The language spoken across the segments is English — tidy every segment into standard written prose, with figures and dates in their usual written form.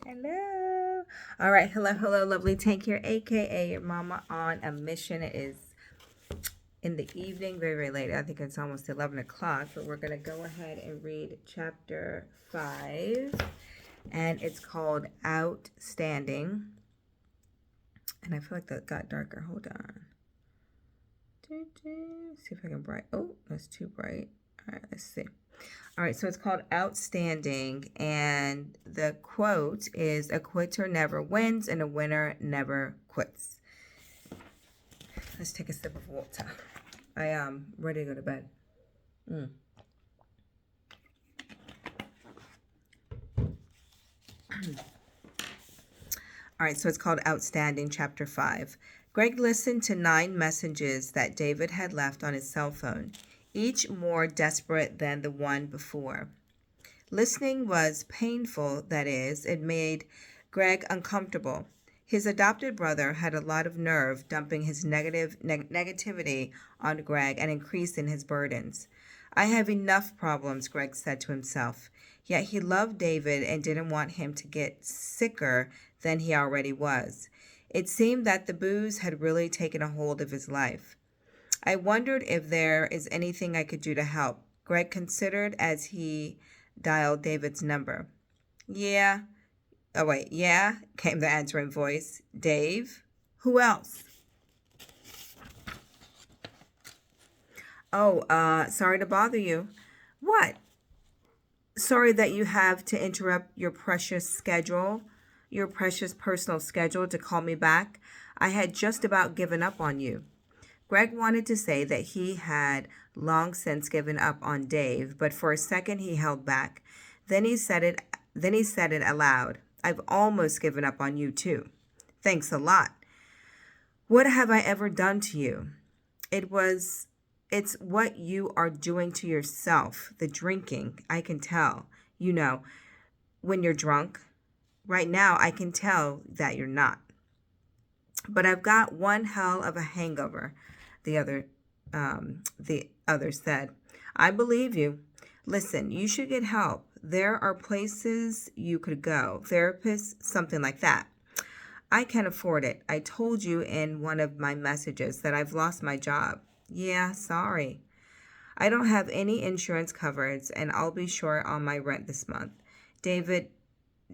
Hello. All right. Hello, hello, lovely Tank here, aka your mama on a mission. It is in the evening, very, very late. I think it's almost 11 o'clock, but we're going to go ahead and read chapter 5, and it's called Outstanding. And I feel like that got darker. Hold on. See if I can bright. Oh, that's too bright. All right, let's see. All right, so it's called Outstanding, and the quote is a quitter never wins and a winner never quits. Let's take a sip of water. I am ready to go to bed. All right, so it's called Outstanding, Chapter 5. Greg listened to 9 messages that David had left on his cell phone, each more desperate than the one before. Listening was painful, that is, it made Greg uncomfortable. His adopted brother had a lot of nerve dumping his negativity on Greg and increasing his burdens. I have enough problems, Greg said to himself. Yet he loved David and didn't want him to get sicker than he already was. It seemed that the booze had really taken a hold of his life. I wondered if there is anything I could do to help, Greg considered as he dialed David's number. Yeah. Oh, wait. Yeah, came the answering voice. Dave? Who else? Oh, sorry to bother you. What? Sorry that you have to interrupt your precious personal schedule to call me back. I had just about given up on you. Greg wanted to say that he had long since given up on Dave, but for a second he held back. Then he said it aloud. I've almost given up on you too. Thanks a lot. What have I ever done to you? It's what you are doing to yourself, the drinking. I can tell. You know, when you're drunk. Right now I can tell that you're not. But I've got one hell of a hangover, the other said. I believe you. Listen, you should get help. There are places you could go, therapists, something like that. I can't afford it. I told you in one of my messages that I've lost my job. Yeah, sorry. I don't have any insurance coverage, and I'll be short on my rent this month. David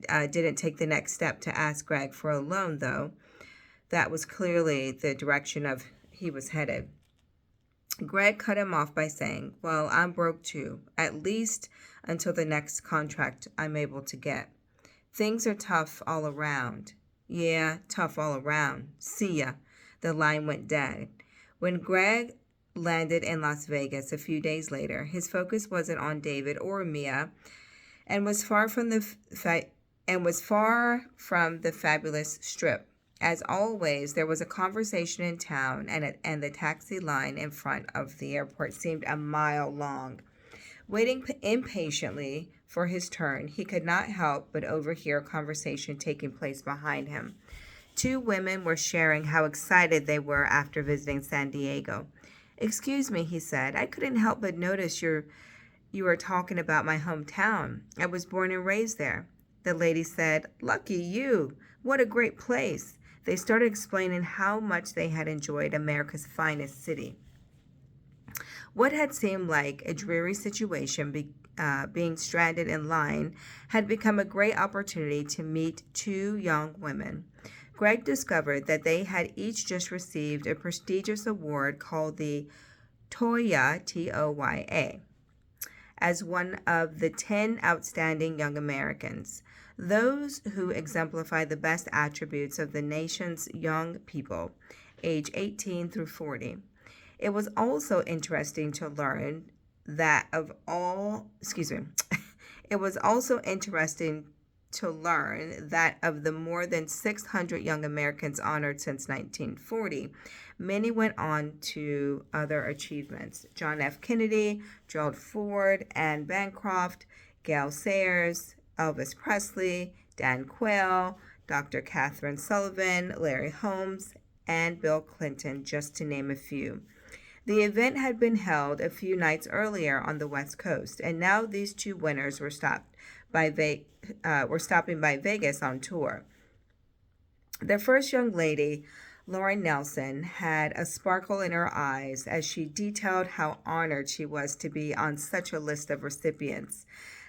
didn't take the next step to ask Greg for a loan, though. That was clearly the direction of he was headed. Greg cut him off by saying, well, I'm broke too, at least until the next contract I'm able to get. Things are tough all around. Yeah, tough all around. See ya. The line went dead. When Greg landed in Las Vegas a few days later, his focus wasn't on David or Mia and was far from the fabulous strip. As always, there was a conversation in town, and the taxi line in front of the airport seemed a mile long. Waiting impatiently for his turn, he could not help but overhear a conversation taking place behind him. 2 women were sharing how excited they were after visiting San Diego. Excuse me, he said. I couldn't help but notice you were talking about my hometown. I was born and raised there. The lady said, Lucky you. What a great place. They started explaining how much they had enjoyed America's finest city. What had seemed like a dreary situation, being stranded in line, had become a great opportunity to meet 2 young women. Greg discovered that they had each just received a prestigious award called the Toya, Toya, as one of the 10 outstanding young Americans, those who exemplify the best attributes of the nation's young people, age 18 through 40. It was also interesting to learn that it was also interesting to learn that of the more than 600 young Americans honored since 1940, many went on to other achievements. John F. Kennedy, Gerald Ford, Anne Bancroft, Gail Sayers, Elvis Presley, Dan Quayle, Dr. Catherine Sullivan, Larry Holmes, and Bill Clinton, just to name a few. The event had been held a few nights earlier on the West Coast, and now these 2 winners were stopped by were stopping by Vegas on tour. The first young lady, Lauren Nelson, had a sparkle in her eyes as she detailed how honored she was to be on such a list of recipients.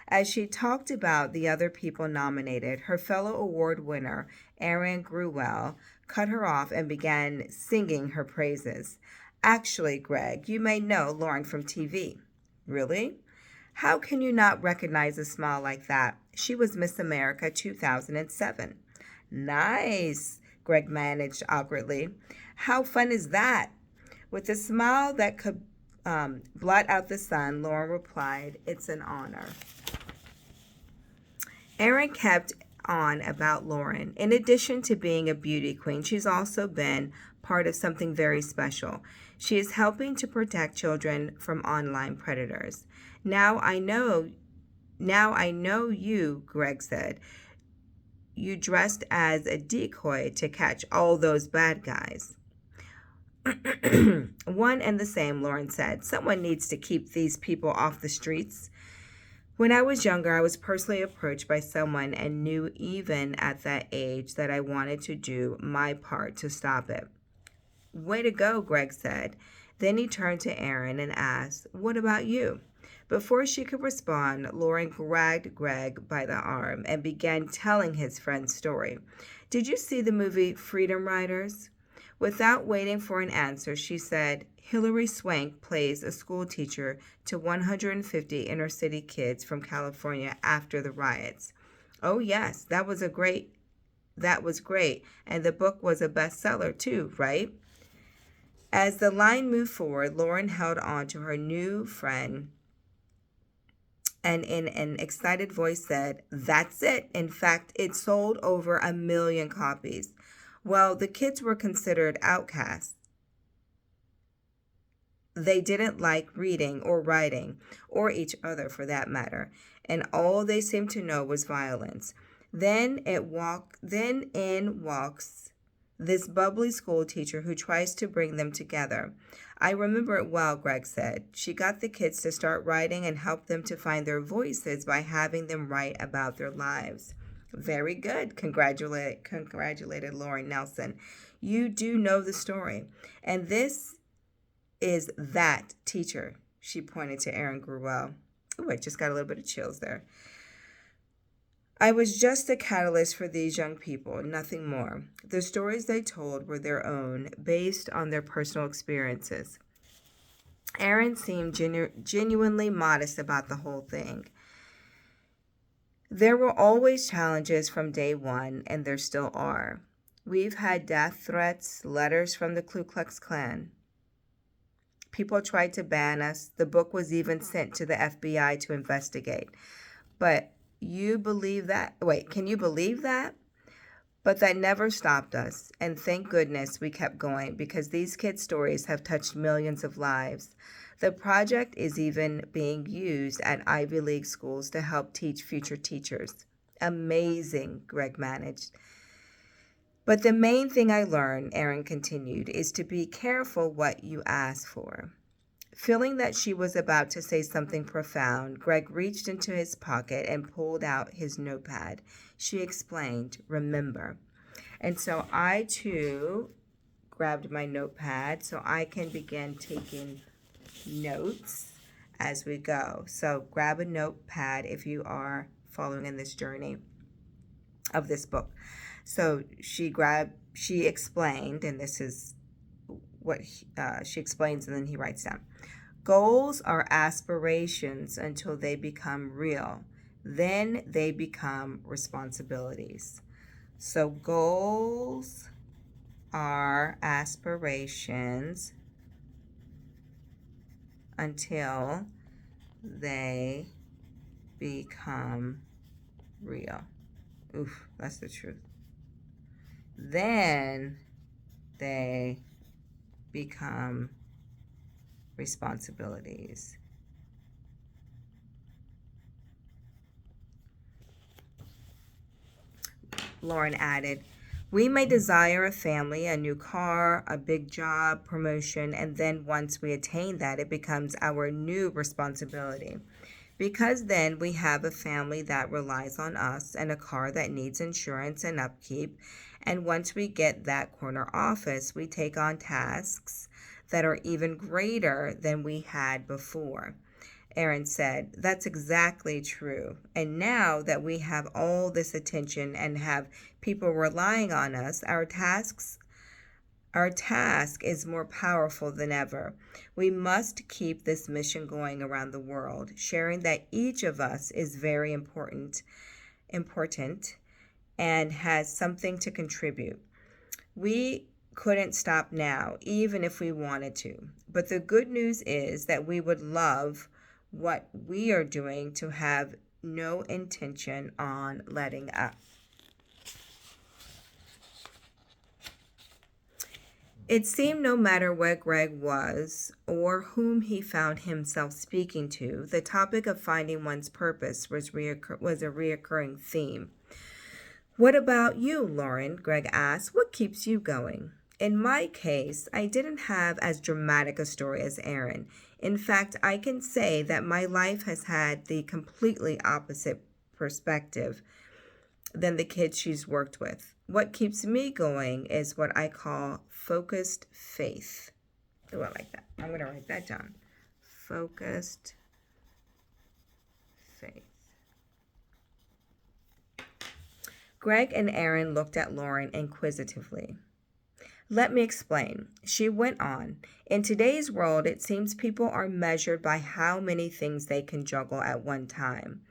As she talked about the other people nominated, her fellow award winner, Erin Gruwell, cut her off and began singing her praises. Actually, Greg, you may know Lauren from TV. Really? How can you not recognize a smile like that? She was Miss America 2007. Nice, Greg managed awkwardly. How fun is that? With a smile that could blot out the sun, Lauren replied, "It's an honor." Erin kept on about Lauren. In addition to being a beauty queen, she's also been part of something very special. She is helping to protect children from online predators. Now I know you, Greg said. You dressed as a decoy to catch all those bad guys. One and the same, Lauren said. Someone needs to keep these people off the streets. When I was younger, I was personally approached by someone and knew even at that age that I wanted to do my part to stop it. Way to go, Greg said. Then he turned to Erin and asked, "What about you?" Before she could respond, Lauren grabbed Greg by the arm and began telling his friend's story. "Did you see the movie Freedom Riders?" Without waiting for an answer, she said, "Hilary Swank plays a school teacher to 150 inner city kids from California after the riots." "Oh yes, that was great. And the book was a bestseller too, right?" As the line moved forward, Lauren held on to her new friend and in an excited voice said, "That's it. In fact, it sold over 1 million copies." Well, the kids were considered outcasts. They didn't like reading or writing, or each other for that matter, and all they seemed to know was violence. Then in walks this bubbly school teacher who tries to bring them together. "I remember it well," Greg said. "She got the kids to start writing and helped them to find their voices by having them write about their lives." "Very good," congratulated Lauren Nelson. "You do know the story. And this is that teacher." She pointed to Erin Gruwell. Ooh, I just got a little bit of chills there. "I was just a catalyst for these young people, nothing more. The stories they told were their own, based on their personal experiences." Erin seemed genuinely modest about the whole thing. "There were always challenges from day one, and there still are. We've had death threats, letters from the Ku Klux Klan. People tried to ban us. The book was even sent to the FBI to investigate. But can you believe that? But that never stopped us, and thank goodness we kept going because these kids' stories have touched millions of lives. The project is even being used at Ivy League schools to help teach future teachers." Amazing, Greg managed. "But the main thing I learned," Erin continued, "is to be careful what you ask for." Feeling that she was about to say something profound, Greg reached into his pocket and pulled out his notepad. She explained, "Remember." And so I, too, grabbed my notepad so I can begin taking notes as we go. So grab a notepad if you are following in this journey of this book. So she explained, and this is what she explains, and then he writes down. "Goals are aspirations until they become real. Then they become responsibilities." So goals are aspirations until they become real. Oof, that's the truth. Then they become responsibilities. Lauren added, "We may desire a family, a new car, a big job, promotion, and then once we attain that, it becomes our new responsibility." because then we have a family that relies on us and a car that needs insurance and upkeep. And once we get that corner office, we take on tasks that are even greater than we had before. Aaron said, "That's exactly true. And now that we have all this attention and have people relying on us, our task is more powerful than ever. We must keep this mission going around the world, sharing that each of us is very important and has something to contribute. We couldn't stop now, even if we wanted to. But the good news is that we would love what we are doing to have no intention on letting up." It seemed no matter where Greg was or whom he found himself speaking to, the topic of finding one's purpose was a reoccurring theme. "What about you, Lauren?" Greg asked. "What keeps you going?" In my case, I didn't have as dramatic a story as Aaron. In fact, I can say that my life has had the completely opposite perspective than the kids she's worked with. What keeps me going is what I call focused faith. Oh, I like that. I'm going to write that down. Focused faith. Greg and Aaron looked at Lauren inquisitively. "Let me explain," she went on. "In today's world, it seems people are measured by how many things they can juggle at one time.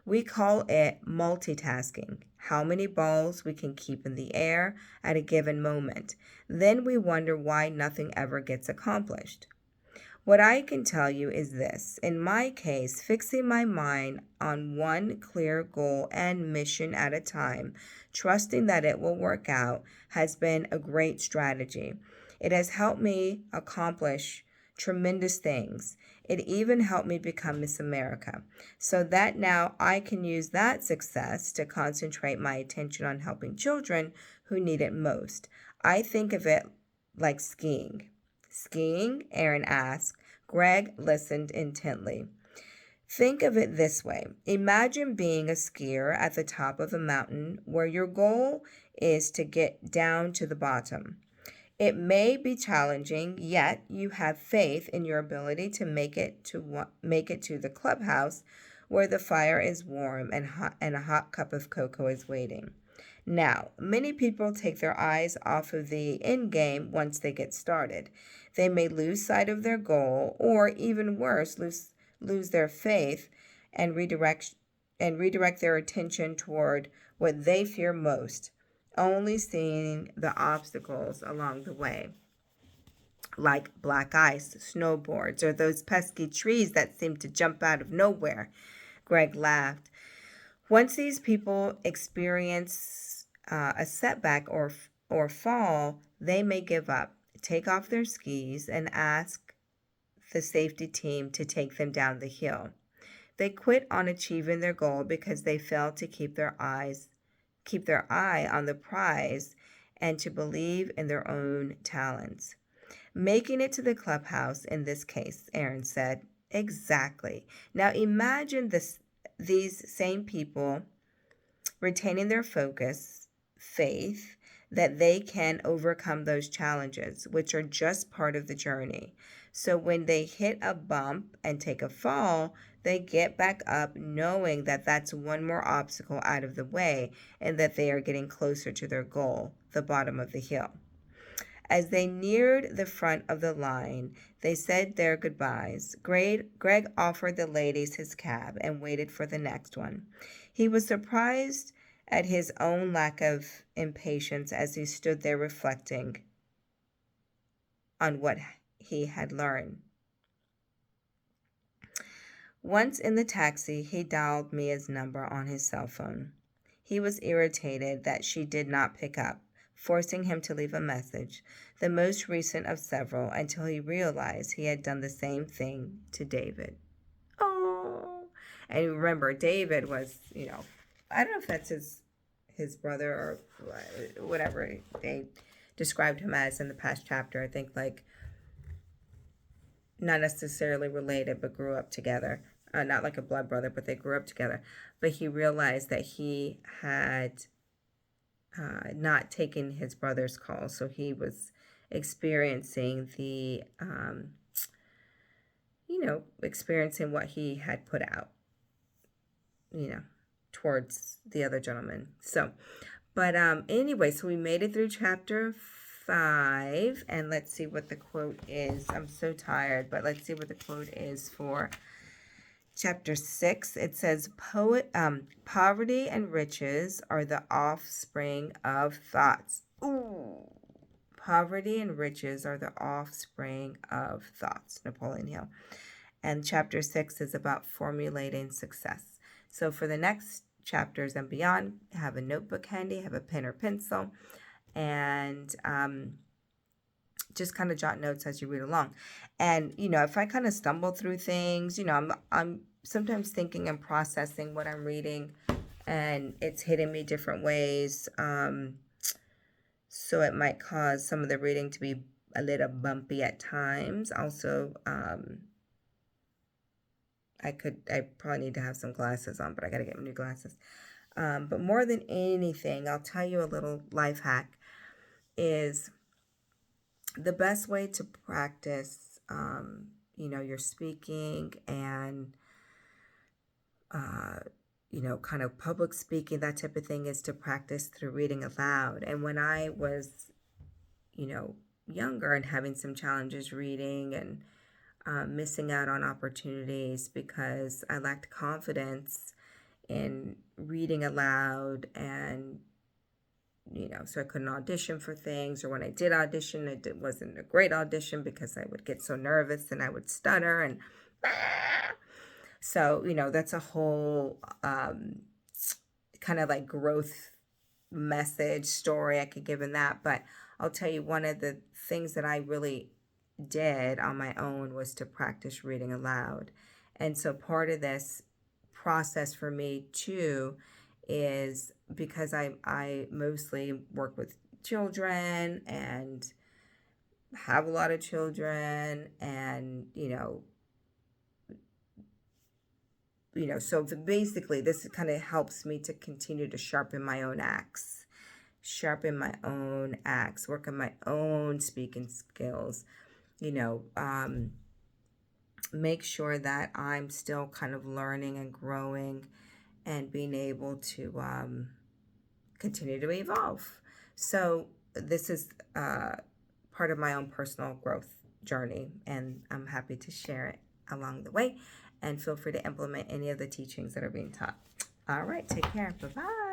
We call it multitasking, how many balls we can keep in the air at a given moment. Then we wonder why nothing ever gets accomplished. What I can tell you is this. In my case, fixing my mind on one clear goal and mission at a time, trusting that it will work out, has been a great strategy. It has helped me accomplish tremendous things. It even helped me become Miss America, so that now I can use that success to concentrate my attention on helping children who need it most. I think of it like skiing." "Skiing?" Aaron asked. Greg listened intently. "Think of it this way. Imagine being a skier at the top of a mountain where your goal is to get down to the bottom. It may be challenging, yet you have faith in your ability to make it to the clubhouse where the fire is warm and a hot cup of cocoa is waiting. Now, many people take their eyes off of the end game once they get started. They may lose sight of their goal, or even worse, lose their faith and redirect their attention toward what they fear most, only seeing the obstacles along the way, like black ice, snowboards, or those pesky trees that seem to jump out of nowhere." Greg laughed. "Once these people experience a setback or fall, they may give up, take off their skis, and ask the safety team to take them down the hill. They quit on achieving their goal because they failed to keep their eye on the prize and to believe in their own talents. Making it to the clubhouse in this case," Aaron said. "Exactly. Now imagine these same people retaining their focus, faith that they can overcome those challenges, which are just part of the journey. So when they hit a bump and take a fall, they get back up knowing that that's one more obstacle out of the way and that they are getting closer to their goal, the bottom of the hill." As they neared the front of the line, they said their goodbyes. Greg offered the ladies his cab and waited for the next one. He was surprised at his own lack of impatience as he stood there reflecting on what he had learned. Once in the taxi, he dialed Mia's number on his cell phone. He was irritated that she did not pick up, forcing him to leave a message, the most recent of several, until he realized he had done the same thing to David. Oh, and remember, David was, I don't know if that's his brother or whatever they described him as in the past chapter. I think, like, not necessarily related, but grew up together. not like a blood brother, but they grew up together. But he realized that he had not taken his brother's call, so he was experiencing experiencing what he had put out, towards the other gentleman. So, but anyway, so we made it through chapter 5, and let's see what the quote is. I'm so tired, but let's see what the quote is for chapter 6. It says, poverty and riches are the offspring of thoughts. Ooh. Poverty and riches are the offspring of thoughts. Napoleon Hill. And chapter 6 is about formulating success. So for the next chapters and beyond, have a notebook handy, have a pen or pencil, and just kind of jot notes as you read along. And if I kind of stumble through things, I'm sometimes thinking and processing what I'm reading, and it's hitting me different ways. So it might cause some of the reading to be a little bumpy at times. Also, I probably need to have some glasses on, but I got to get new glasses. But more than anything, I'll tell you a little life hack is the best way to practice, your speaking and, kind of public speaking, that type of thing, is to practice through reading aloud. And when I was, younger and having some challenges reading and missing out on opportunities because I lacked confidence in reading aloud, and so I couldn't audition for things, or when I did audition, it wasn't a great audition because I would get so nervous and I would stutter, and so that's a whole kind of like growth message story I could give in that. But I'll tell you, one of the things that I really did on my own was to practice reading aloud. And so part of this process for me too is because I mostly work with children and have a lot of children, and so basically this kind of helps me to continue to sharpen my own axe, work on my own speaking skills, make sure that I'm still kind of learning and growing and being able to continue to evolve. So this is part of my own personal growth journey, and I'm happy to share it along the way. And feel free to implement any of the teachings that are being taught. All right, take care. Bye-bye.